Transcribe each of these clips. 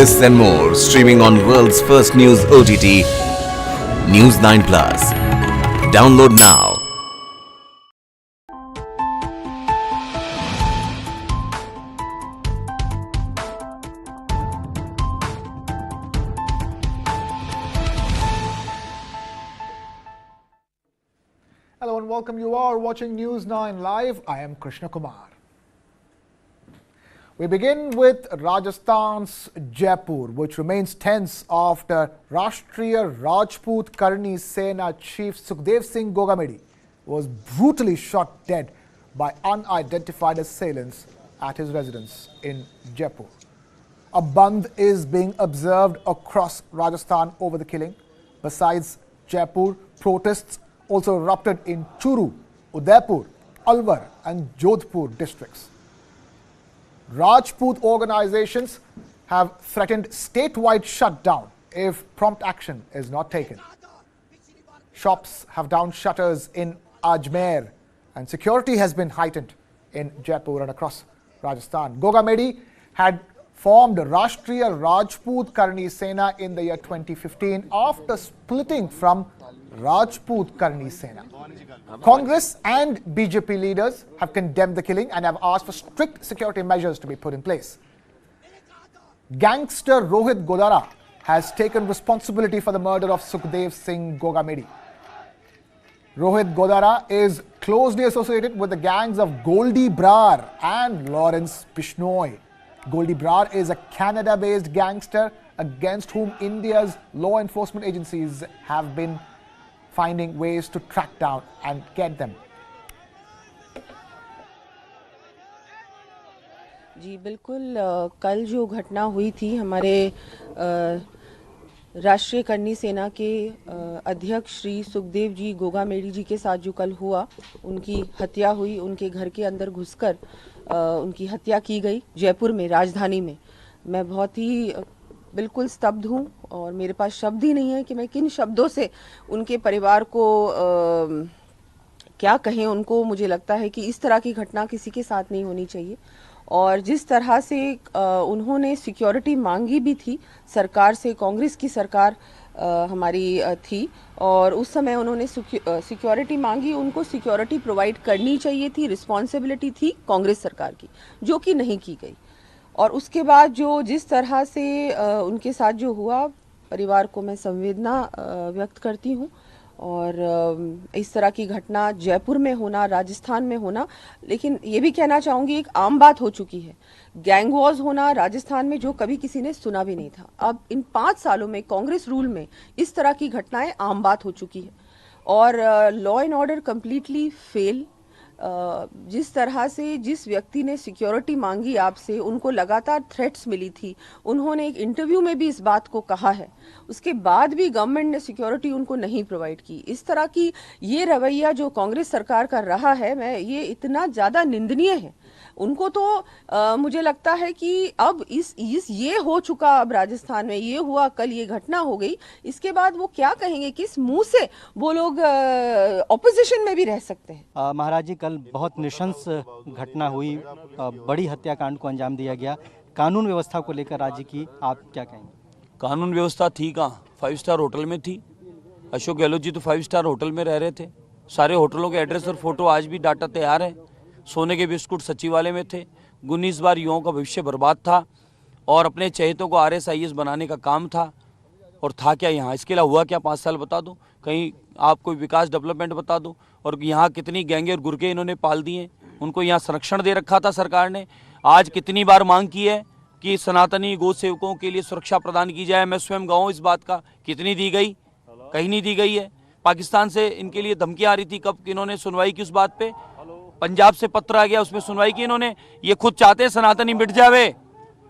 This and more streaming on world's first news OTT, News 9 Plus. Download now. Hello and welcome. You are watching News 9 Live. I am Krishna Kumar. We begin with Rajasthan's Jaipur, which remains tense after Rashtriya Rajput Karni Sena chief Sukhdev Singh Gogamedi was brutally shot dead by unidentified assailants at his residence in Jaipur. A bandh is being observed across Rajasthan over the killing. Besides Jaipur, protests also erupted in Churu, Udaipur, Alwar and Jodhpur districts. Rajput organizations have threatened statewide shutdown if prompt action is not taken. Shops have down shutters in Ajmer and security has been heightened in Jaipur and across Rajasthan. Gogamedi had formed Rashtriya Rajput Karni Sena in the year 2015 after splitting from Rajput Karni Sena. Congress and BJP leaders have condemned the killing and have asked for strict security measures to be put in place. Gangster Rohit Godara has taken responsibility for the murder of Sukhdev Singh Gogamedi. Rohit Godara is closely associated with the gangs of Goldie Brar and Lawrence Bishnoi. Goldie Brar is a Canada-based gangster against whom India's law enforcement agencies have been finding ways to track down and get them. जी बिल्कुल कल जो घटना हुई थी हमारे राष्ट्रीय करनी सेना के अध्यक्ष श्री सुखदेव जी गोगामेडी जी के साथ जो कल हुआ, उनकी हत्या हुई, उनके घर के अंदर घुसकर उनकी हत्या की गई जयपुर में, राजधानी में। मैं बहुत ही बिल्कुल स्तब्ध हूँ और मेरे पास शब्द ही नहीं है कि मैं किन शब्दों से उनके परिवार को क्या कहें उनको। मुझे लगता है कि इस तरह की घटना किसी के साथ नहीं होनी चाहिए और जिस तरह से उन्होंने सिक्योरिटी मांगी भी थी सरकार से, कांग्रेस की सरकार हमारी थी और उस समय उन्होंने सिक्योरिटी मांगी, उनको सिक्योरिटी प्रोवाइड करनी चाहिए थी, रिस्पॉन्सिबिलिटी थी कांग्रेस सरकार की, जो कि नहीं की गई। और उसके बाद जो जिस तरह से उनके साथ जो हुआ, परिवार को मैं संवेदना व्यक्त करती हूँ और इस तरह की घटना जयपुर में होना, राजस्थान में होना, लेकिन ये भी कहना चाहूँगी एक आम बात हो चुकी है। गैंग वॉर्स होना राजस्थान में जो कभी किसी ने सुना भी नहीं था, अब इन 5 सालों में कांग्रेस रूल में इस तरह की घटनाएं आम बात हो चुकी है और law and order completely fail. जिस तरह से जिस व्यक्ति ने सिक्योरिटी मांगी आपसे, उनको लगातार थ्रेट्स मिली थी, उन्होंने एक इंटरव्यू में भी इस बात को कहा है, उसके बाद भी गवर्नमेंट ने सिक्योरिटी उनको नहीं प्रोवाइड की। इस तरह की ये रवैया जो कांग्रेस सरकार का रहा है, ये इतना ज़्यादा निंदनीय है। उनको तो मुझे लगता है कि अब इस ये हो चुका, अब राजस्थान में ये हुआ, कल ये घटना हो गई, इसके बाद वो क्या कहेंगे, किस मुंह से वो लोग ऑपोजिशन में भी रह सकते हैं। महाराज जी, कल बहुत नृशंस घटना हुई, बड़ी हत्याकांड को अंजाम दिया गया। कानून व्यवस्था को लेकर राज्य की आप क्या कहेंगे? कानून व्यवस्था थी कहाँ? 5 स्टार होटल में थी। अशोक गहलोत जी तो 5 स्टार होटल में रह रहे थे। सारे होटलों के एड्रेस और फोटो आज भी डाटा तैयार है। सोने के बिस्कुट सचिवालय में थे। 19 बार युवाओं का भविष्य बर्बाद था और अपने चहेतों को RS-IS बनाने का काम था। और था क्या यहाँ? इसके अलावा हुआ क्या? 5 साल बता दो, कहीं आपको विकास डेवलपमेंट बता दो। और यहाँ कितनी गैंगे और गुर्गे इन्होंने पाल दिए, उनको यहाँ संरक्षण दे रखा था सरकार ने। आज कितनी बार मांग की है कि सनातनी गौ सेवकों के लिए सुरक्षा प्रदान की जाए, मैं स्वयं गवाह हूँ इस बात का। कितनी दी गई? कहीं नहीं दी गई है। पाकिस्तान से इनके लिए धमकी आ रही थी, कब इन्होंने सुनवाई की उस बात पे? पंजाब से पत्र आ गया, उसमें सुनवाई की इन्होंने। ये खुद चाहते हैं सनातनी मिट जावे।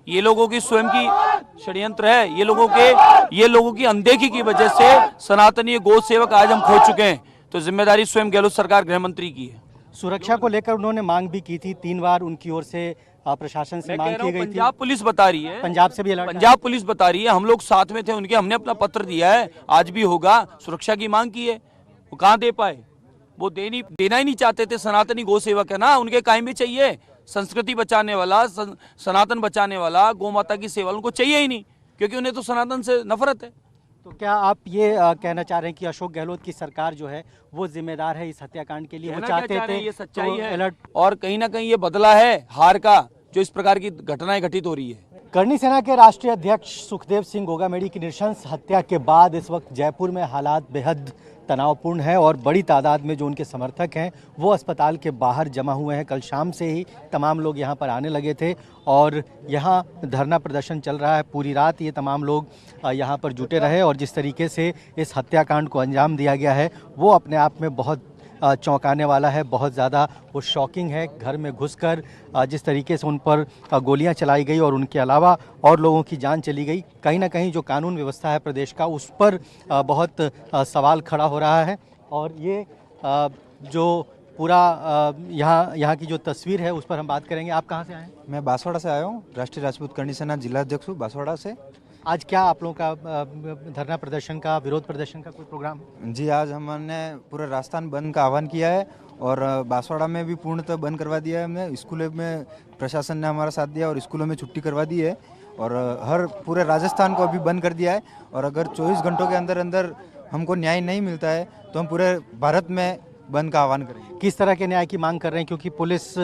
ये लोगों की स्वयं की षड्यंत्र है। ये लोगों की अनदेखी की वजह से सनातनी गौ सेवक आज हम खो चुके हैं। तो जिम्मेदारी स्वयं गहलोत सरकार, गृह मंत्री की है। सुरक्षा को लेकर उन्होंने मांग भी की थी, 3 बार उनकी ओर से प्रशासन से मांग की गई थी। पंजाब पुलिस बता रही है, पंजाब से भी अलर्ट, पंजाब पुलिस बता रही है, हम लोग साथ में थे उनके, हमने अपना पत्र दिया है, आज भी होगा। सुरक्षा की मांग की है, वो कहाँ दे पाए? वो देना ही नहीं चाहते थे। सनातनी गौ सेवक है ना, उनके कायम भी चाहिए। संस्कृति बचाने वाला, सनातन बचाने वाला, गौ माता की सेवा उनको चाहिए ही नहीं। क्योंकि उन्हें तो सनातन से नफरत है। तो क्या आप ये कहना चाह रहे हैं कि अशोक गहलोत की सरकार जो है वो जिम्मेदार है इस हत्याकांड के लिए? वो चाहते थे, ये सच्चाई तो है अलर्ट। और कहीं ना कहीं ये बदला है हार का, जो इस प्रकार की घटनाएं घटित हो रही है। करनी सेना के राष्ट्रीय अध्यक्ष सुखदेव सिंह गोगामेडी की नृशंस हत्या के बाद इस वक्त जयपुर में हालात बेहद तनावपूर्ण है और बड़ी तादाद में जो उनके समर्थक हैं वो अस्पताल के बाहर जमा हुए हैं। कल शाम से ही तमाम लोग यहां पर आने लगे थे और यहां धरना प्रदर्शन चल रहा है। पूरी रात ये तमाम लोग यहां पर जुटे रहे और जिस तरीके से इस हत्याकांड को अंजाम दिया गया है वो अपने आप में बहुत चौंकाने वाला है, बहुत ज़्यादा वो शॉकिंग है। घर में घुसकर जिस तरीके से उन पर गोलियां चलाई गई और उनके अलावा और लोगों की जान चली गई, कहीं ना कहीं जो कानून व्यवस्था है प्रदेश का उस पर बहुत सवाल खड़ा हो रहा है। और ये जो पूरा यहाँ की जो तस्वीर है उस पर हम बात करेंगे। आप कहाँ से आए हैं? मैं बांसवाड़ा से आया हूँ, राष्ट्रीय राजपूत करनी सेना जिला अध्यक्ष हूँ बांसवाड़ा से। आज क्या आप लोगों का धरना प्रदर्शन का, विरोध प्रदर्शन का कोई प्रोग्राम? जी, आज हमने पूरे राजस्थान बंद का आह्वान किया है और बांसवाड़ा में भी पूर्णतः बंद करवा दिया है हमने। स्कूलों में प्रशासन ने हमारा साथ दिया और स्कूलों में छुट्टी करवा दी है और हर पूरे राजस्थान को अभी बंद कर दिया है। और अगर 24 घंटों के अंदर अंदर हमको न्याय नहीं मिलता है तो हम पूरे भारत में बंद का आह्वान करेंगे। किस तरह के न्याय की मांग कर रहे हैं? क्योंकि पुलिस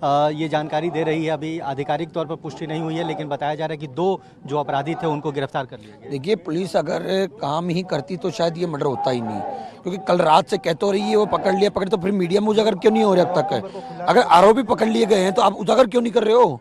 ये जानकारी दे रही है, अभी आधिकारिक तौर पर पुष्टि नहीं हुई है, लेकिन बताया जा रहा है कि 2 जो अपराधी थे उनको गिरफ्तार कर लिया गया। देखिए, पुलिस अगर काम ही करती तो शायद ये मर्डर होता ही नहीं, क्योंकि कल रात से कह तो रही है वो पकड़ तो फिर मीडिया में उजागर क्यों नहीं हो रहा अब तक है? अगर आरोपी पकड़ लिए गए हैं तो आप उजागर क्यों नहीं कर रहे हो?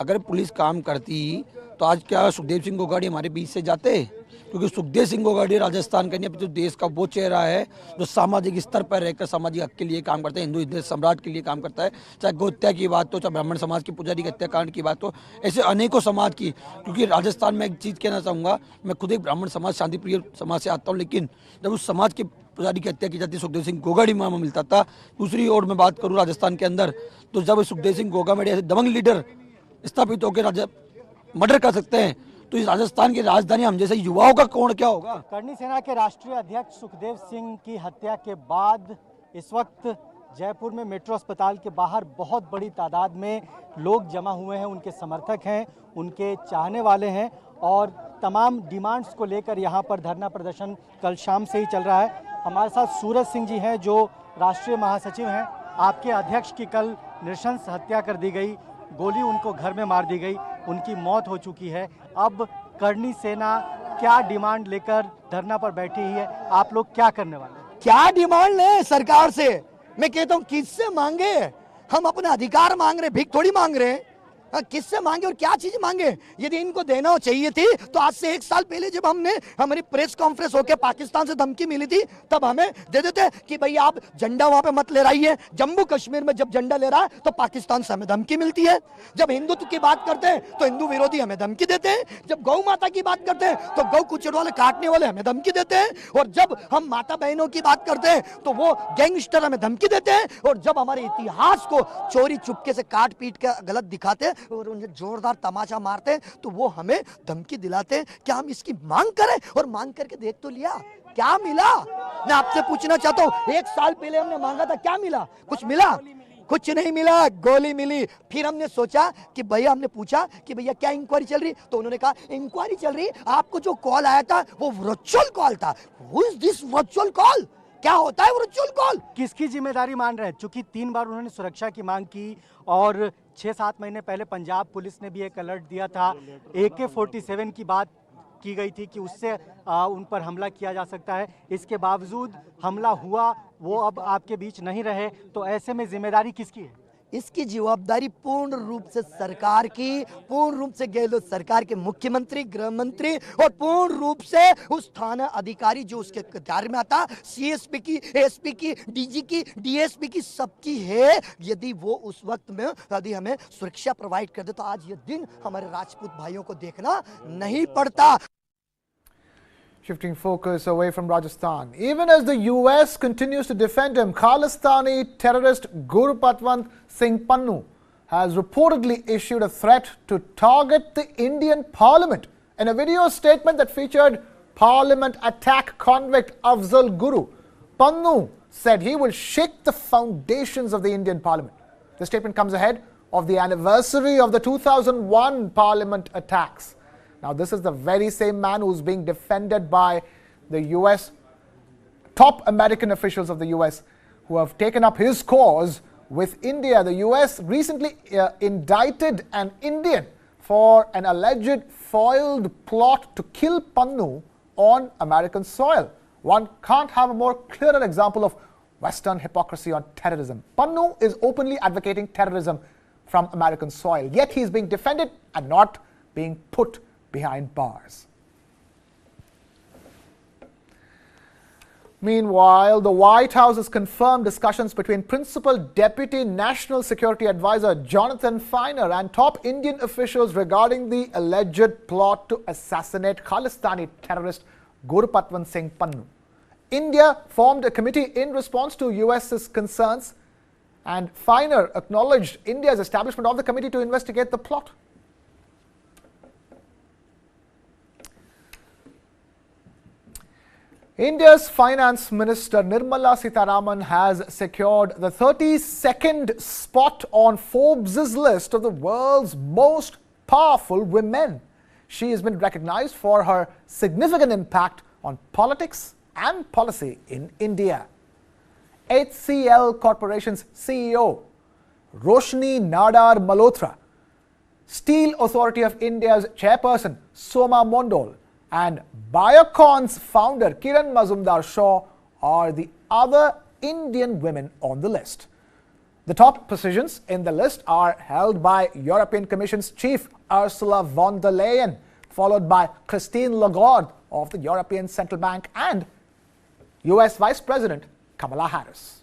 अगर पुलिस काम करती तो आज क्या सुखदेव सिंह गोगाड़ी हमारे बीच से जाते? क्योंकि सुखदेव सिंह गोगाड़ी राजस्थान का नहीं, जो देश का वो चेहरा है जो सामाजिक स्तर पर रहकर सामाजिक हक के लिए काम करता है, हिंदू सम्राट के लिए काम करता है। चाहे गौ हत्या की बात हो, चाहे ब्राह्मण समाज की पुजारी के हत्याकांड की बात हो, ऐसे अनेकों समाज की। क्योंकि राजस्थान में एक चीज़ कहना चाहूँगा, मैं खुद एक ब्राह्मण समाज, शांतिप्रिय समाज से आता हूँ, लेकिन जब उस समाज के पुजारी की हत्या की जाती है, सुखदेव सिंह गोगाड़ी में मिलता था। दूसरी ओर मैं बात करूँ राजस्थान के अंदर, तो जब सुखदेव सिंह गोगामेडी ऐसे दबंग लीडर स्थापित होकर मर्डर कर सकते हैं तो इस राजस्थान की राजधानी हम जैसे युवाओं का कौन क्या होगा? करनी सेना के राष्ट्रीय अध्यक्ष सुखदेव सिंह की हत्या के बाद इस वक्त जयपुर में मेट्रो अस्पताल के बाहर बहुत बड़ी तादाद में लोग जमा हुए हैं। उनके समर्थक हैं, उनके चाहने वाले हैं और तमाम डिमांड्स को लेकर यहाँ पर धरना प्रदर्शन कल शाम से ही चल रहा है। हमारे साथ सूरज सिंह जी हैं जो राष्ट्रीय महासचिव हैं। आपके अध्यक्ष की कल नृशंस हत्या कर दी गई, गोली उनको घर में मार दी गई, उनकी मौत हो चुकी है। अब करनी सेना क्या डिमांड लेकर धरना पर बैठी है? आप लोग क्या करने वाले हैं? क्या डिमांड ले सरकार से? मैं कहता हूँ किससे मांगे? हम अपना अधिकार मांग रहे, भीख थोड़ी मांग रहे हैं। किससे मांगे और क्या चीज मांगे? यदि इनको देना चाहिए थी तो आज से 1 साल पहले जब हमने हमारी प्रेस कॉन्फ्रेंस होकर पाकिस्तान से धमकी मिली थी तब हमें दे देते कि भाई आप झंडा वहां पे मत ले रही है। जम्मू कश्मीर में जब झंडा ले रहा है तो पाकिस्तान से हमें धमकी मिलती है। जब हिंदुत्व की बात करते हैं तो हिंदू विरोधी हमें धमकी देते हैं। जब गौ माता की बात करते हैं तो गौ कुचड़ वाले काटने वाले हमें धमकी देते हैं। और जब हम माता बहनों की बात करते हैं तो वो गैंगस्टर हमें धमकी देते हैं। और जब हमारे इतिहास को चोरी चुपके से काट पीट के गलत दिखाते हैं और उन्हें जोरदार तमाचा मारते हैं तो वो हमें धमकी दिलाते हैं। क्या हम इसकी मांग करें? और मांग करके देख तो लिया, क्या मिला? मैं आपसे पूछना चाहता हूं, 1 साल पहले हमने मांगा था, क्या मिला? कुछ मिला? कुछ नहीं मिला, गोली मिली। फिर हमने सोचा कि भैया, हमने पूछा कि भैया क्या इंक्वायरी चल रही? तो उन्होंने कहा इंक्वायरी चल रही, आपको जो कॉल आया था वो वर्चुअल कॉल था। Who is this virtual call? क्या होता है वर्चुअल कॉल? किसकी जिम्मेदारी मान रहे हैं? चूंकि 3 बार उन्होंने सुरक्षा की मांग की और 6-7 महीने पहले पंजाब पुलिस ने भी एक अलर्ट दिया था। AK-47 की बात की गई थी कि उससे उन पर हमला किया जा सकता है। इसके बावजूद हमला हुआ, वो अब आपके बीच नहीं रहे, तो ऐसे में जिम्मेदारी किसकी है? इसकी जवाबदारी पूर्ण रूप से सरकार की, पूर्ण रूप से गहलोत सरकार के मुख्यमंत्री, गृह मंत्री और पूर्ण रूप से उस थाना अधिकारी जो उसके कार्य में आता, CSP की, ASP की, DG की, DSP की, सबकी है। यदि वो उस वक्त में यदि हमें सुरक्षा प्रोवाइड कर दे तो आज ये दिन हमारे राजपूत भाइयों को देखना नहीं पड़ता। Shifting focus away from Rajasthan. Even as the US continues to defend him, Khalistani terrorist Gurpatwant Singh Pannu has reportedly issued a threat to target the Indian Parliament. In a video statement that featured Parliament attack convict Afzal Guru, Pannu said he will shake the foundations of the Indian Parliament. The statement comes ahead of the anniversary of the 2001 Parliament attacks. Now, this is the very same man who's being defended by the US, top American officials of the US, who have taken up his cause with India. The US recently indicted an Indian for an alleged foiled plot to kill Pannu on American soil. One can't have a more clearer example of Western hypocrisy on terrorism. Pannu is openly advocating terrorism from American soil, yet he is being defended and not being put behind bars. Meanwhile, the White House has confirmed discussions between Principal Deputy National Security Advisor Jonathan Feiner and top Indian officials regarding the alleged plot to assassinate Khalistani terrorist Gurpatwant Singh Pannu. India formed a committee in response to US's concerns, and Feiner acknowledged India's establishment of the committee to investigate the plot. India's Finance Minister Nirmala Sitharaman has secured the 32nd spot on Forbes' list of the world's most powerful women. She has been recognized for her significant impact on politics and policy in India. HCL Corporation's CEO Roshni Nadar Malhotra, Steel Authority of India's chairperson Soma Mondol, and Biocon's founder Kiran Mazumdar-Shaw are the other Indian women on the list. The top positions in the list are held by European Commission's chief Ursula von der Leyen, followed by Christine Lagarde of the European Central Bank and US Vice President Kamala Harris.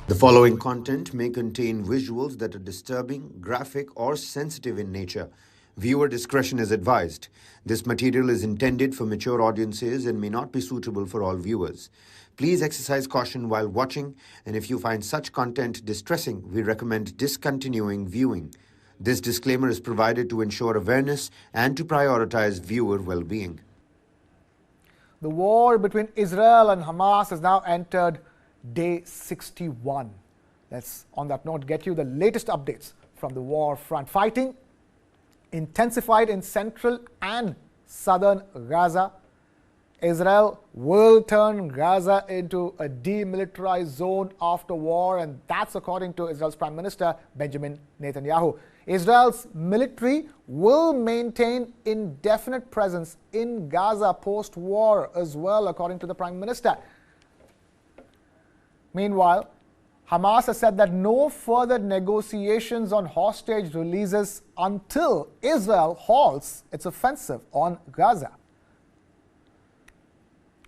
The following content may contain visuals that are disturbing, graphic, or sensitive in nature. Viewer discretion is advised. This material is intended for mature audiences and may not be suitable for all viewers. Please exercise caution while watching, and if you find such content distressing, we recommend discontinuing viewing. This disclaimer is provided to ensure awareness and to prioritize viewer well-being. The war between Israel and Hamas has now entered day 61. Let's, on that note, get you the latest updates from the war front. Fighting intensified in central and southern Gaza. Israel will turn Gaza into a demilitarized zone after war, and that's according to Israel's Prime Minister Benjamin Netanyahu. Israel's military will maintain indefinite presence in Gaza post-war as well, according to the Prime Minister. Meanwhile, Hamas has said that no further negotiations on hostage releases until Israel halts its offensive on Gaza.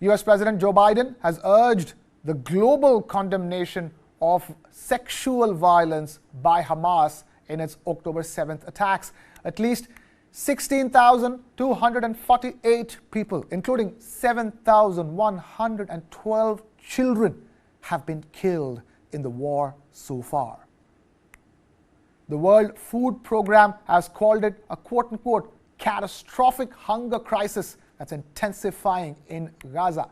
US President Joe Biden has urged the global condemnation of sexual violence by Hamas in its October 7th attacks. At least 16,248 people, including 7,112 children, have been killed in the war so far. The World Food Programme has called it a quote-unquote catastrophic hunger crisis that's intensifying in Gaza.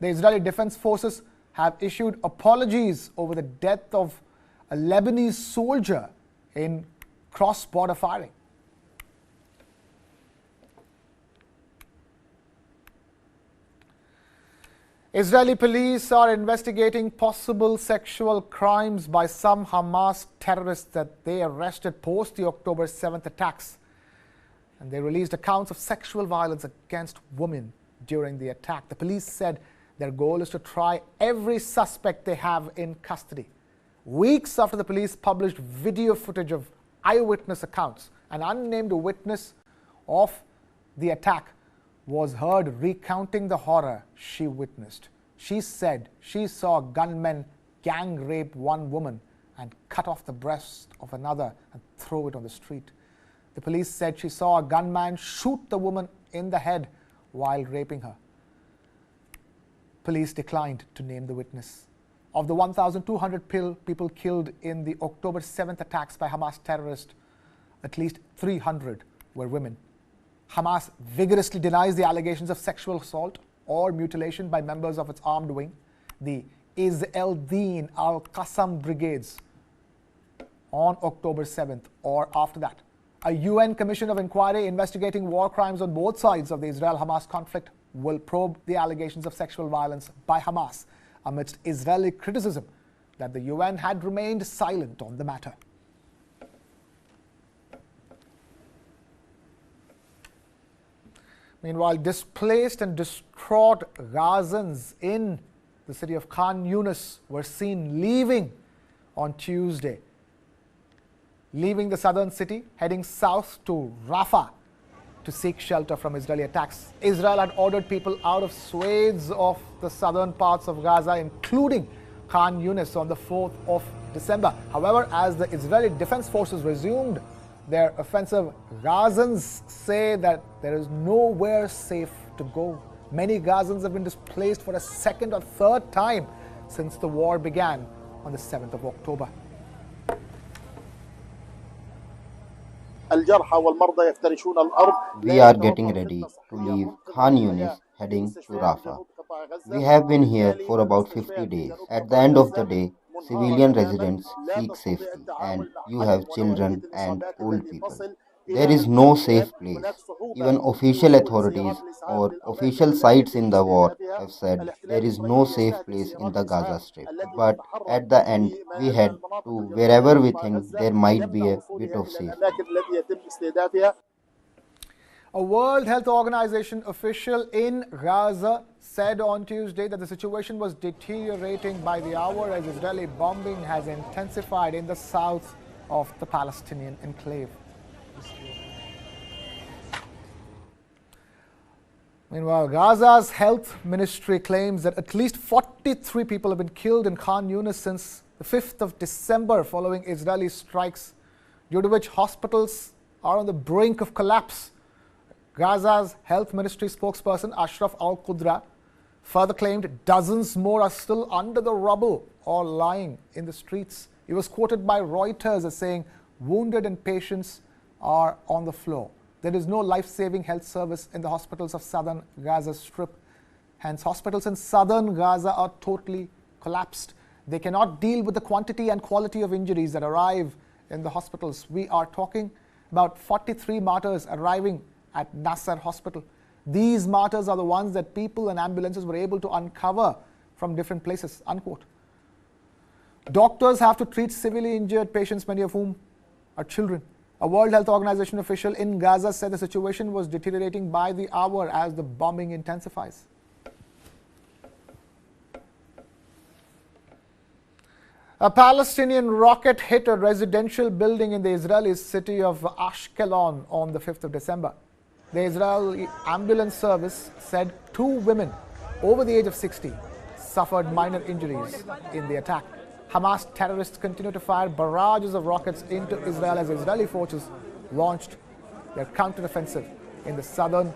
The Israeli Defense Forces have issued apologies over the death of a Lebanese soldier in cross-border firing. Israeli police are investigating possible sexual crimes by some Hamas terrorists that they arrested post the October 7th attacks. And they released accounts of sexual violence against women during the attack. The police said their goal is to try every suspect they have in custody. Weeks after the police published video footage of eyewitness accounts, an unnamed witness of the attack was heard recounting the horror she witnessed. She said she saw gunmen gang rape one woman and cut off the breast of another and throw it on the street. The police said she saw a gunman shoot the woman in the head while raping her. Police declined to name the witness. Of the 1,200 people killed in the October 7th attacks by Hamas terrorists, at least 300 were women. Hamas vigorously denies the allegations of sexual assault or mutilation by members of its armed wing, the Izz-el-Din al-Qassam brigades, on October 7th or after that. A UN commission of inquiry investigating war crimes on both sides of the Israel-Hamas conflict will probe the allegations of sexual violence by Hamas amidst Israeli criticism that the UN had remained silent on the matter. Meanwhile, displaced and distraught Gazans in the city of Khan Yunis were seen leaving on Tuesday, leaving the southern city, heading south to Rafah to seek shelter from Israeli attacks. Israel had ordered people out of swathes of the southern parts of Gaza, including Khan Yunis, on the 4th of December. However, as the Israeli Defense Forces resumed their offensive, Gazans say that there is nowhere safe to go. Many Gazans have been displaced for a second or third time since the war began on the 7th of October. We are getting ready to leave Khan Yunis heading to Rafah. We have been here for about 50 days. At the end of the day, civilian residents seek safety, and you have children and old people. There is no safe place. Even official authorities or official sites in the war have said there is no safe place in the Gaza Strip. But at the end, we head to wherever we think there might be a bit of safety. A World Health Organization official in Gaza said on Tuesday that the situation was deteriorating by the hour as Israeli bombing has intensified in the south of the Palestinian enclave. Meanwhile, Gaza's health ministry claims that at least 43 people have been killed in Khan Yunis since the 5th of December following Israeli strikes, due to which hospitals are on the brink of collapse. Gaza's health ministry spokesperson Ashraf al-Qudra further claimed dozens more are still under the rubble or lying in the streets. He was quoted by Reuters as saying wounded and patients are on the floor. There is no life-saving health service in the hospitals of southern Gaza Strip. Hence, hospitals in southern Gaza are totally collapsed. They cannot deal with the quantity and quality of injuries that arrive in the hospitals. We are talking about 43 martyrs arriving at Nasser Hospital. These martyrs are the ones that people and ambulances were able to uncover from different places, unquote. Doctors have to treat severely injured patients, many of whom are children. A World Health Organization official in Gaza said the situation was deteriorating by the hour as the bombing intensifies. A Palestinian rocket hit a residential building in the Israeli city of Ashkelon on the 5th of December. The Israeli ambulance service said 2 women over the age of 60 suffered minor injuries in the attack. Hamas terrorists continue to fire barrages of rockets into Israel as Israeli forces launched their counteroffensive in the southern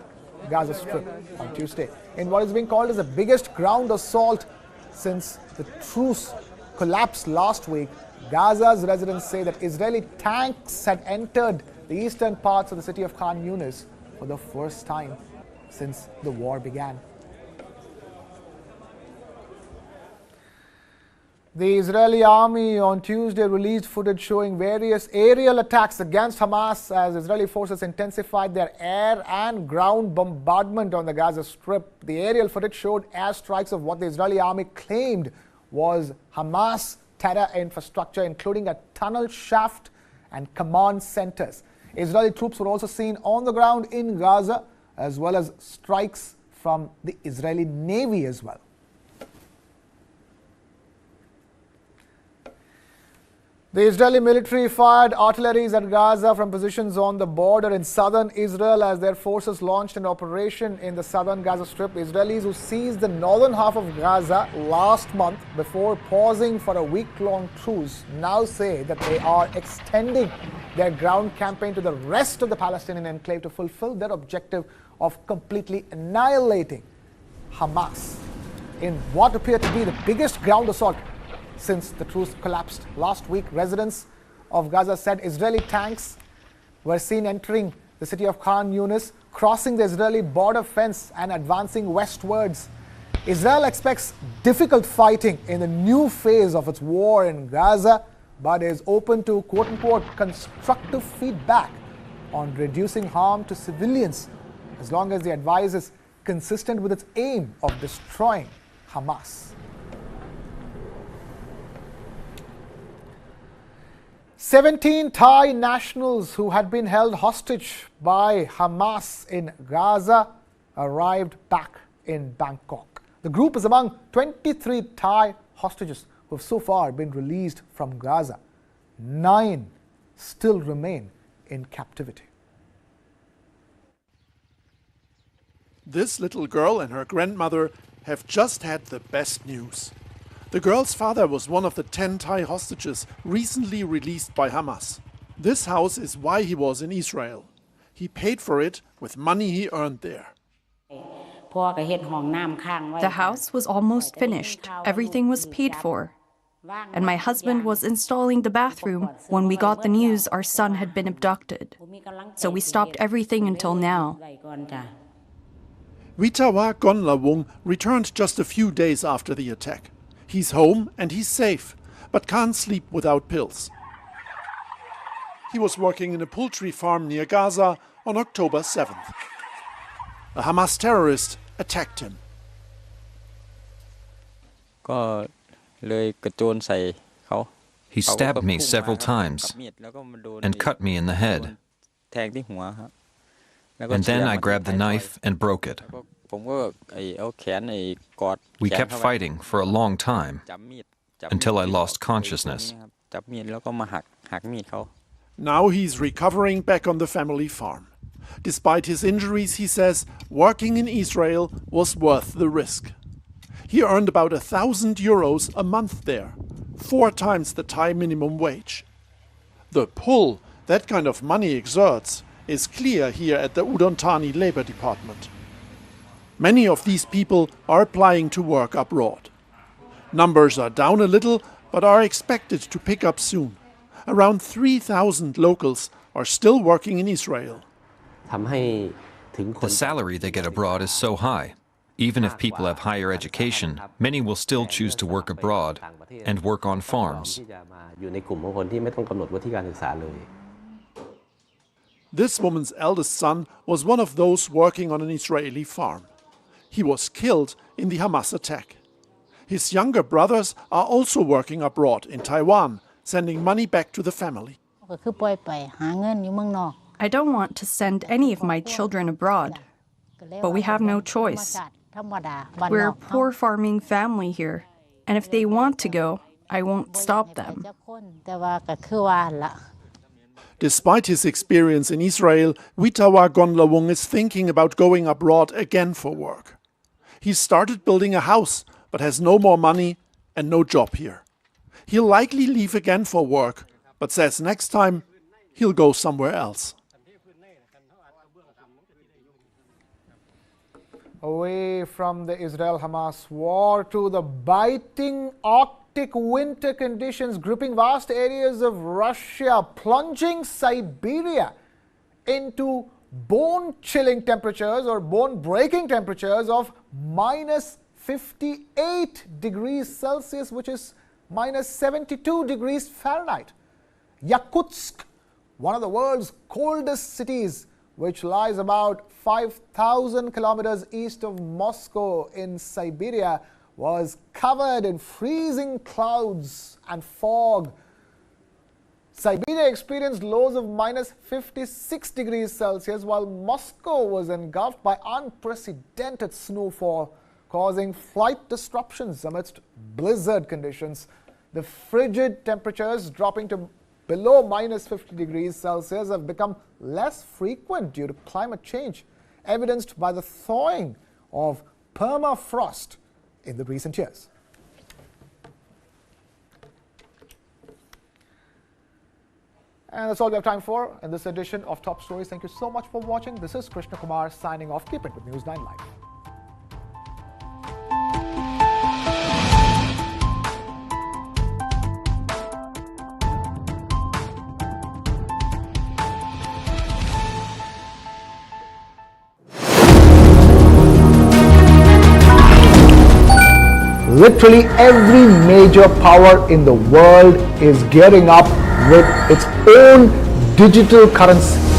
Gaza Strip on Tuesday, in what is being called as the biggest ground assault since the truce collapsed last week. Gaza's residents say that Israeli tanks had entered the eastern parts of the city of Khan Yunis for the first time since the war began. The Israeli army on Tuesday released footage showing various aerial attacks against Hamas as Israeli forces intensified their air and ground bombardment on the Gaza Strip. The aerial footage showed airstrikes of what the Israeli army claimed was Hamas terror infrastructure, including a tunnel shaft and command centers. Israeli troops were also seen on the ground in Gaza, as well as strikes from the Israeli Navy as well. The Israeli military fired artillery at Gaza from positions on the border in southern Israel as their forces launched an operation in the southern Gaza Strip. Israelis who seized the northern half of Gaza last month before pausing for a week-long truce now say that they are extending their ground campaign to the rest of the Palestinian enclave to fulfill their objective of completely annihilating Hamas in what appeared to be the biggest ground assault since the truce collapsed last week. Residents of Gaza said Israeli tanks were seen entering the city of Khan Yunis, crossing the Israeli border fence and advancing westwards. Israel expects difficult fighting in the new phase of its war in Gaza, but is open to quote-unquote constructive feedback on reducing harm to civilians, as long as the advice is consistent with its aim of destroying Hamas. 17 Thai nationals who had been held hostage by Hamas in Gaza arrived back in Bangkok. The group is among 23 Thai hostages who have so far been released from Gaza. 9 still remain in captivity. This little girl and her grandmother have just had the best news. The girl's father was one of the 10 Thai hostages recently released by Hamas. This house is why he was in Israel. He paid for it with money he earned there. The house was almost finished. Everything was paid for. And my husband was installing the bathroom when we got the news our son had been abducted. So we stopped everything until now. Witawa Gonlawung returned just a few days after the attack. He's home and he's safe, but can't sleep without pills. He was working in a poultry farm near Gaza on October 7th. A Hamas terrorist attacked him. He stabbed me several times and cut me in the head. And then I grabbed the knife and broke it. We kept fighting for a long time until I lost consciousness. Now he's recovering back on the family farm. Despite his injuries, he says working in Israel was worth the risk. He earned about €1,000 a month there, 4 times the Thai minimum wage. The pull that kind of money exerts is clear here at the Udon Thani Labor Department. Many of these people are applying to work abroad. Numbers are down a little, but are expected to pick up soon. Around 3,000 locals are still working in Israel. The salary they get abroad is so high. Even if people have higher education, many will still choose to work abroad and work on farms. This woman's eldest son was one of those working on an Israeli farm. He was killed in the Hamas attack. His younger brothers are also working abroad in Taiwan, sending money back to the family. I don't want to send any of my children abroad, but we have no choice. We're a poor farming family here, and if they want to go, I won't stop them. Despite his experience in Israel, Witawa Gonlawung is thinking about going abroad again for work. He started building a house, but has no more money and no job here. He'll likely leave again for work, but says next time he'll go somewhere else. Away from the Israel-Hamas war to the biting Arctic winter conditions gripping vast areas of Russia, plunging Siberia into bone-chilling temperatures or bone-breaking temperatures of minus 58 degrees Celsius, which is minus 72 degrees Fahrenheit. Yakutsk, one of the world's coldest cities, which lies about 5,000 kilometers east of Moscow in Siberia, was covered in freezing clouds and fog. Siberia experienced lows of minus 56 degrees Celsius, while Moscow was engulfed by unprecedented snowfall, causing flight disruptions amidst blizzard conditions. The frigid temperatures dropping to below minus 50 degrees Celsius have become less frequent due to climate change, evidenced by the thawing of permafrost in the recent years. And that's all we have time for in this edition of Top Stories. Thank you so much for watching. This is Krishna Kumar signing off. Keep it with News 9 Live. literally every major power in the world is gearing up with its own digital currency.